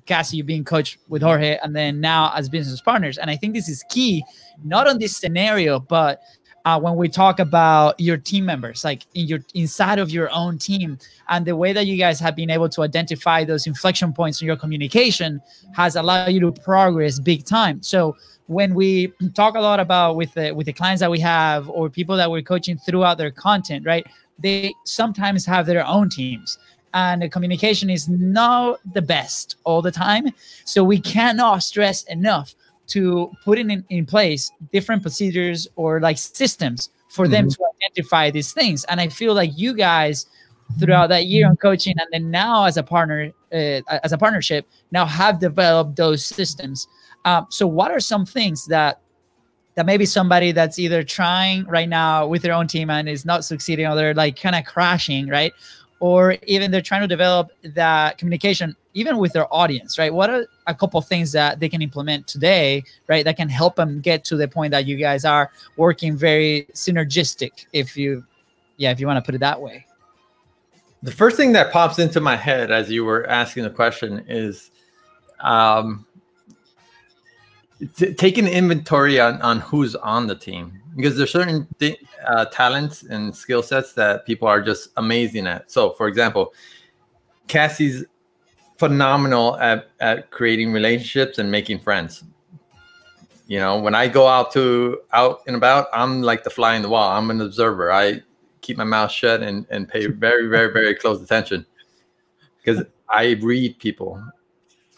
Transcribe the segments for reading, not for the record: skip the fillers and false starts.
Cassie, you being coached with Jorge, and then now as business partners. And I think this is key, not on this scenario, but when we talk about your team members, like inside of your own team, and the way that you guys have been able to identify those inflection points in your communication has allowed you to progress big time. So when we talk a lot about with the clients that we have or people that we're coaching throughout their content, right? They sometimes have their own teams, and the communication is not the best all the time. So we cannot stress enough to put in place different procedures or like systems for them to identify these things. And I feel like you guys throughout that year on coaching, and then now as a partner, as a partnership, now have developed those systems. So what are some things that maybe somebody that's either trying right now with their own team and is not succeeding, or they're like kind of crashing, right? Or even they're trying to develop that communication even with their audience, right? What are a couple of things that they can implement today, right, that can help them get to the point that you guys are working very synergistic, if you want to put it that way? The first thing that pops into my head as you were asking the question is taking inventory on who's on the team, because there's certain talents and skill sets that people are just amazing at. So, for example, Cassie's phenomenal at creating relationships and making friends. You know, when I go out and about, I'm like the fly in the wall. I'm an observer. I keep my mouth shut and pay very, very, very close attention, because I read people.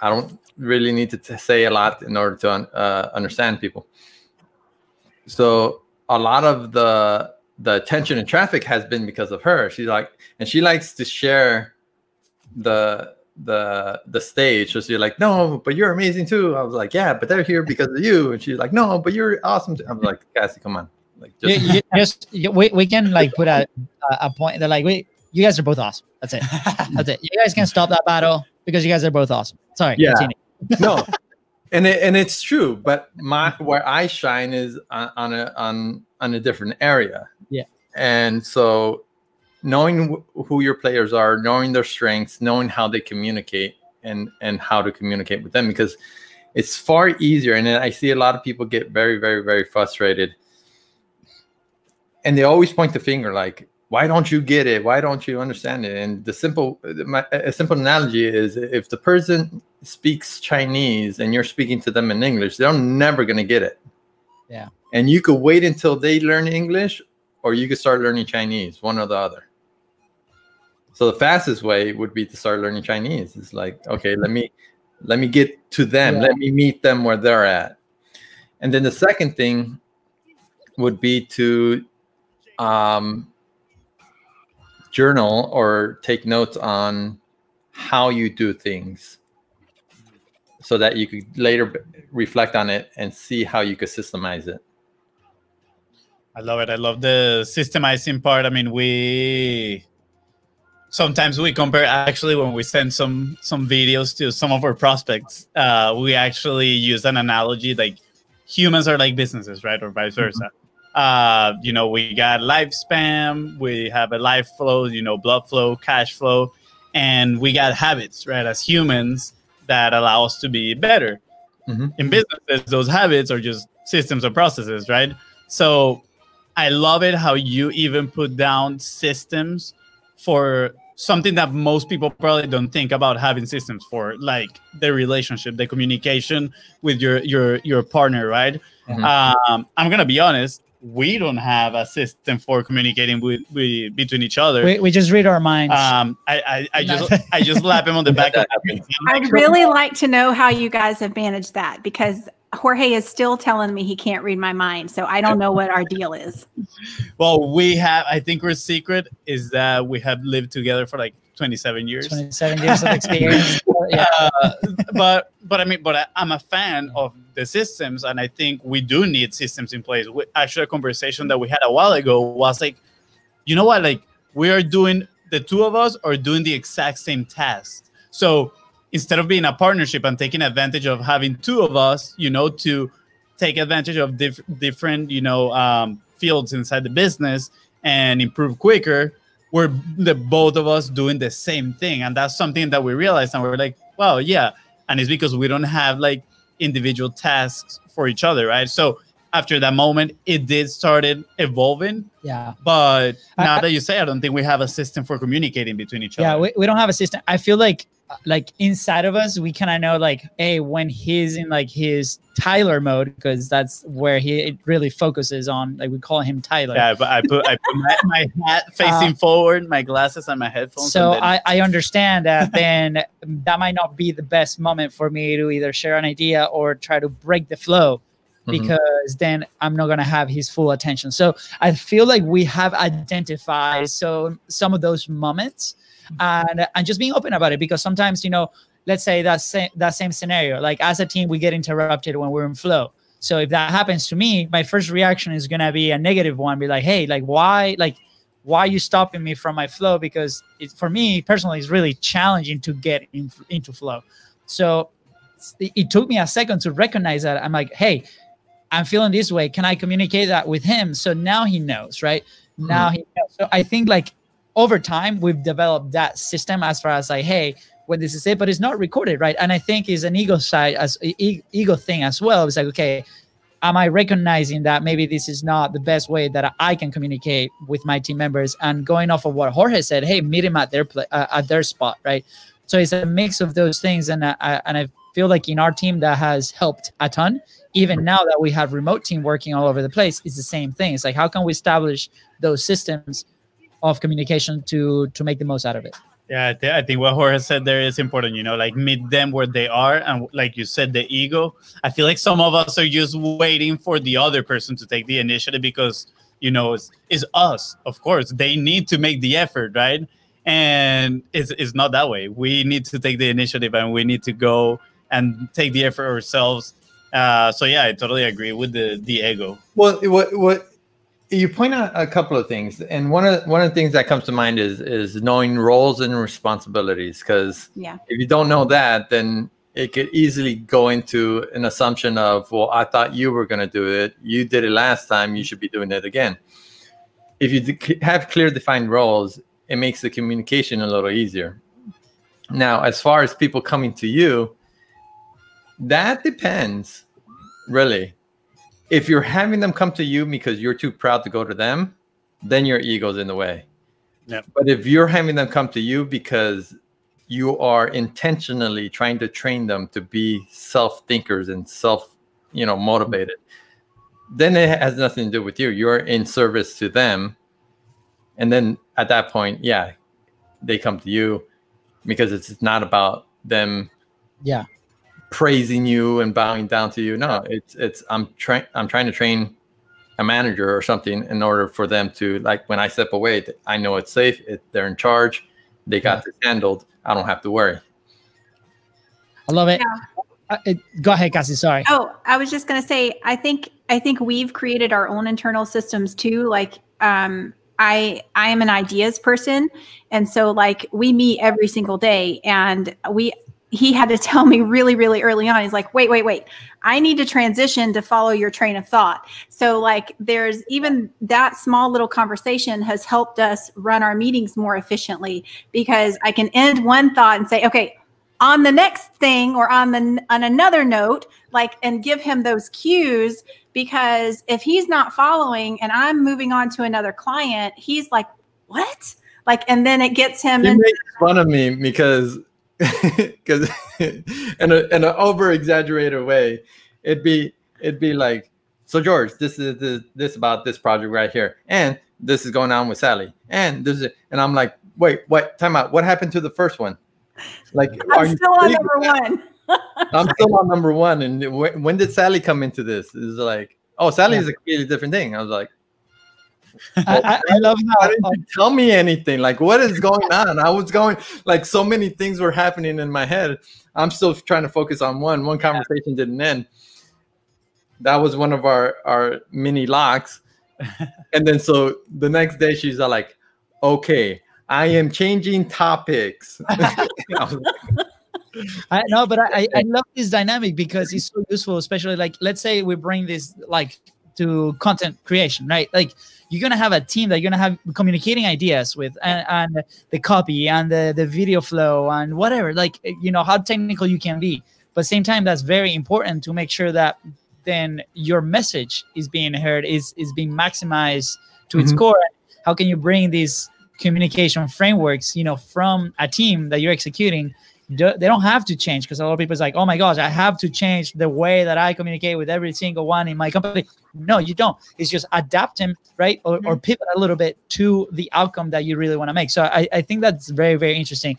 I don't really need to say a lot in order to understand people. So a lot of the attention and traffic has been because of her. She likes to share the stage. So she's like, no, but you're amazing too. I was like, yeah, but they're here because of you. And she's like, no, but you're awesome too. I was like, Cassie, come on. Like, we can like put a point that like, you guys are both awesome. That's it. That's it. You guys can stop that battle because you guys are both awesome. Sorry. Yeah. Continue. No, and it's true, but where I shine is on a different area. Yeah. And so knowing who your players are, knowing their strengths, knowing how they communicate and how to communicate with them, because it's far easier. And I see a lot of people get very, very, very frustrated, and they always point the finger like, why don't you get it? Why don't you understand it? And a simple analogy is, if the person speaks Chinese and you're speaking to them in English, they're never going to get it. Yeah. And you could wait until they learn English, or you could start learning Chinese, one or the other. So the fastest way would be to start learning Chinese. It's like, okay, let me get to them. Yeah. Let me meet them where they're at. And then the second thing would be to journal or take notes on how you do things, so that you could later reflect on it and see how you could systemize it. I love it. I love the systemizing part. I mean, sometimes we compare, actually, when we send some videos to some of our prospects, we actually use an analogy like humans are like businesses, right? Or vice versa. You know, we got life spam, we have a life flow, you know, blood flow, cash flow, and we got habits, right? As humans that allow us to be better. In businesses, those habits are just systems and processes, right? So I love it how you even put down systems for something that most people probably don't think about having systems for, like the relationship, the communication with your partner, right? I'm gonna be honest, we don't have a system for communicating between each other. We just read our minds. I just lap him on the back. I'd really like to know how you guys have managed that, because Jorge is still telling me he can't read my mind, so I don't know what our deal is. Well, I think our secret is that we have lived together for like 27 years. 27 years of experience. Yeah. But I'm a fan of the systems, and I think we do need systems in place. Actually, a conversation that we had a while ago was like, you know what? Like, the two of us are doing the exact same task. So instead of being a partnership and taking advantage of having two of us, you know, to take advantage of different, you know, fields inside the business and improve quicker, we're both of us doing the same thing. And that's something that we realized, and we're like, well, yeah, and it's because we don't have like individual tasks for each other, right? So after that moment, it did started evolving. Yeah. But now that you say, I don't think we have a system for communicating between each other. Yeah, we don't have a system. I feel like inside of us, we kind of know like, hey, when he's in like his Tyler mode, because that's where it really focuses on, like we call him Tyler. Yeah, but I put my hat facing forward, my glasses and my headphones. So I understand that then that might not be the best moment for me to either share an idea or try to break the flow, because then I'm not going to have his full attention. So I feel like we have identified some of those moments, and just being open about it, because sometimes, you know, let's say that same scenario, like as a team, we get interrupted when we're in flow. So if that happens to me, my first reaction is going to be a negative one, be like, hey, why are you stopping me from my flow? Because for me personally, it's really challenging to get into flow. So it took me a second to recognize that. I'm like, hey, I'm feeling this way. Can I communicate that with him? So now he knows, right? Now he knows. So I think like over time, we've developed that system as far as like, hey, when this is it, but it's not recorded, right? And I think it's an ego side, as ego thing as well. It's like, okay, am I recognizing that maybe this is not the best way that I can communicate with my team members? And going off of what Jorge said, hey, meet him at their spot, right? So it's a mix of those things, and I feel like in our team that has helped a ton. Even now that we have remote team working all over the place, it's the same thing. It's like, how can we establish those systems of communication to make the most out of it? Yeah, I think what Jorge said there is important, you know, like meet them where they are. And like you said, the ego, I feel like some of us are just waiting for the other person to take the initiative because, you know, it's us, of course. They need to make the effort, right? And it's not that way. We need to take the initiative and we need to go and take the effort ourselves. So yeah, I totally agree with the ego. Well, what you point out a couple of things, and one of the things that comes to mind is knowing roles and responsibilities. Because if you don't know that, then it could easily go into an assumption of, well, I thought you were going to do it. You did it last time. You should be doing it again. If you have clear defined roles, it makes the communication a little easier. Now, as far as people coming to you, that depends, really. If you're having them come to you because you're too proud to go to them, then your ego's in the way. Yep. But if you're having them come to you because you are intentionally trying to train them to be self-thinkers and motivated, then it has nothing to do with you. You're in service to them. And then at that point, yeah, they come to you because it's not about them praising you and bowing down to you. No, it's I'm trying to train a manager or something in order for them to, like, when I step away, I know it's safe. They're in charge. They got this handled. I don't have to worry. I love it. Go ahead, Cassie. Sorry. Oh, I was just going to say, I think we've created our own internal systems too. Like, I am an ideas person. And so like we meet every single day, and he had to tell me really, really early on. He's like, wait. I need to transition to follow your train of thought. So like there's even that small little conversation has helped us run our meetings more efficiently, because I can end one thought and say, okay, on the next thing, or on another note, like, and give him those cues, because if he's not following and I'm moving on to another client, he's like, what? Like, and then it gets him. He makes fun of me because in an over exaggerated way, it'd be like, so George, this is this about this project right here, and this is going on with Sally, and and I'm like, wait, time out. What happened to the first one? Like, I'm still on number one. I'm still on number one. And when did Sally come into this? It's like, oh, Sally is a completely different thing. I was like, I love how didn't you tell me anything? Like, what is going on? I was going, like, so many things were happening in my head. I'm still trying to focus on one conversation didn't end. That was one of our mini locks. And then so the next day she's like, okay, I am changing topics. I know, but I love this dynamic because it's so useful, especially like, let's say we bring this like to content creation, right? Like, you're going to have a team that you're going to have communicating ideas with, and the copy and the video flow and whatever, like, you know, how technical you can be. But same time, that's very important to make sure that then your message is being heard, is being maximized to its core. How can you bring these communication frameworks, you know, from a team that you're executing? They don't have to change, because a lot of people is like, oh my gosh, I have to change the way that I communicate with every single one in my company. No, you don't. It's just adapt them, right? Or pivot a little bit to the outcome that you really want to make. So I think that's very, very interesting.